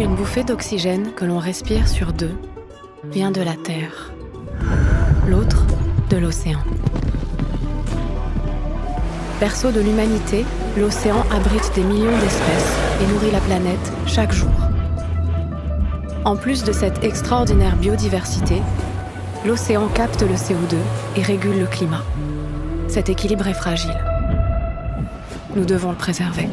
Une bouffée d'oxygène que l'on respire sur deux vient de la Terre, l'autre de l'océan. Berceau de l'humanité, l'océan abrite des millions d'espèces et nourrit la planète chaque jour. En plus de cette extraordinaire biodiversité, l'océan capte le CO2 et régule le climat. Cet équilibre est fragile. Nous devons le préserver.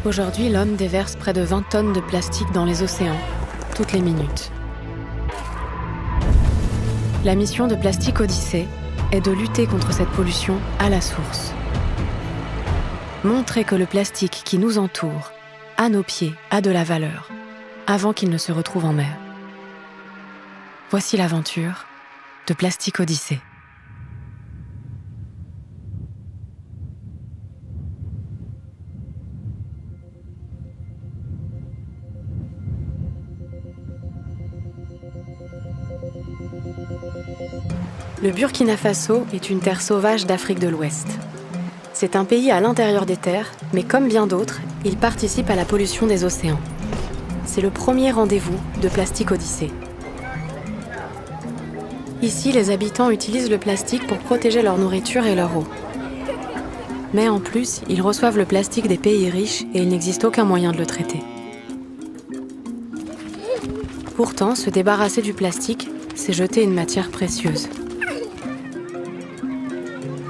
Aujourd'hui, l'homme déverse près de 20 tonnes de plastique dans les océans, toutes les minutes. La mission de Plastic Odyssey est de lutter contre cette pollution à la source. Montrer que le plastique qui nous entoure, à nos pieds, a de la valeur, avant qu'il ne se retrouve en mer. Voici l'aventure de Plastic Odyssey. Le Burkina Faso est une terre sauvage d'Afrique de l'Ouest. C'est un pays à l'intérieur des terres, mais comme bien d'autres, il participe à la pollution des océans. C'est le premier rendez-vous de Plastic Odyssey. Ici, les habitants utilisent le plastique pour protéger leur nourriture et leur eau. Mais en plus, ils reçoivent le plastique des pays riches et il n'existe aucun moyen de le traiter. Pourtant, se débarrasser du plastique, c'est jeter une matière précieuse.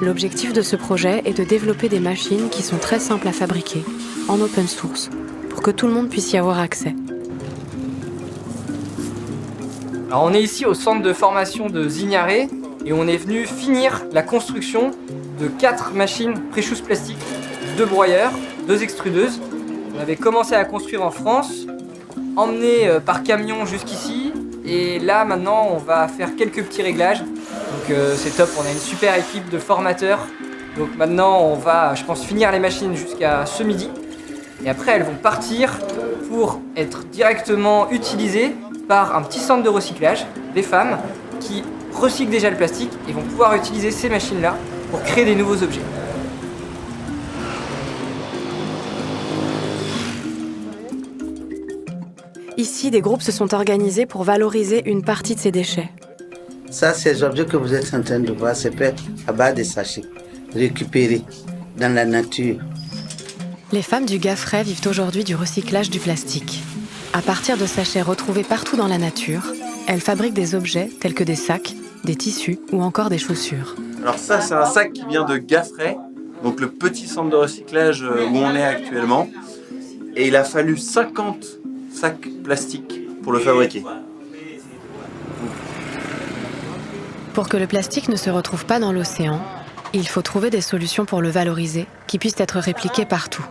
L'objectif de ce projet est de développer des machines qui sont très simples à fabriquer, en open source, pour que tout le monde puisse y avoir accès. Alors on est ici au centre de formation de Zignaré et on est venu finir la construction de 4 machines pré-chouse plastique, 2 broyeurs, 2 extrudeuses. On avait commencé à construire en France, emmené par camion jusqu'ici et là maintenant on va faire quelques petits réglages. Donc c'est top, on a une super équipe de formateurs. Donc maintenant on va, je pense, finir les machines jusqu'à ce midi. Et après elles vont partir pour être directement utilisées par un petit centre de recyclage, des femmes qui recyclent déjà le plastique et vont pouvoir utiliser ces machines-là pour créer des nouveaux objets. Ici, des groupes se sont organisés pour valoriser une partie de ces déchets. Ça, ces objets que vous êtes en train de voir, c'est fait à base de sachets, récupérés dans la nature. Les femmes du Gaffret vivent aujourd'hui du recyclage du plastique. À partir de sachets retrouvés partout dans la nature, elles fabriquent des objets tels que des sacs, des tissus ou encore des chaussures. Alors ça, c'est un sac qui vient de Gaffret, donc le petit centre de recyclage où on est actuellement. Et il a fallu 50 sacs plastiques pour le fabriquer. Pour que le plastique ne se retrouve pas dans l'océan, il faut trouver des solutions pour le valoriser qui puissent être répliquées partout.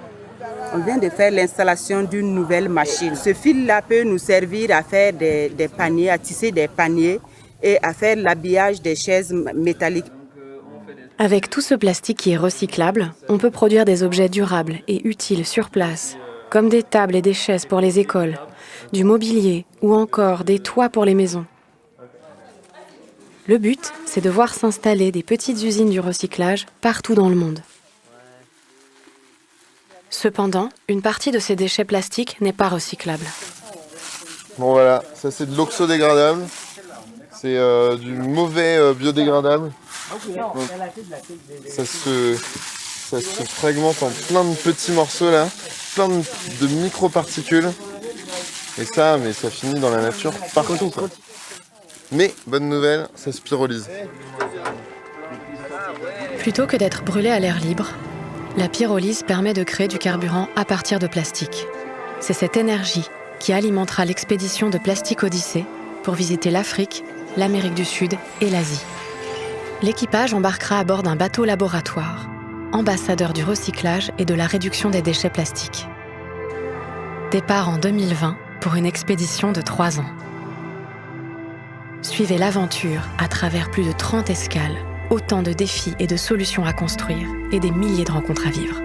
On vient de faire l'installation d'une nouvelle machine. Ce fil-là peut nous servir à faire des paniers, à tisser des paniers et à faire l'habillage des chaises métalliques. Avec tout ce plastique qui est recyclable, on peut produire des objets durables et utiles sur place, comme des tables et des chaises pour les écoles, du mobilier ou encore des toits pour les maisons. Le but, c'est de voir s'installer des petites usines du recyclage partout dans le monde. Cependant, une partie de ces déchets plastiques n'est pas recyclable. Bon voilà, ça c'est de l'oxodégradable, c'est du mauvais biodégradable. Donc, ça se fragmente en plein de petits morceaux là, plein de microparticules. Et ça finit dans la nature partout, quoi. Mais, bonne nouvelle, ça se pyrolyse. Plutôt que d'être brûlé à l'air libre, la pyrolyse permet de créer du carburant à partir de plastique. C'est cette énergie qui alimentera l'expédition de Plastic Odyssey pour visiter l'Afrique, l'Amérique du Sud et l'Asie. L'équipage embarquera à bord d'un bateau laboratoire, ambassadeur du recyclage et de la réduction des déchets plastiques. Départ en 2020 pour une expédition de 3 ans. Suivez l'aventure à travers plus de 30 escales, autant de défis et de solutions à construire et des milliers de rencontres à vivre.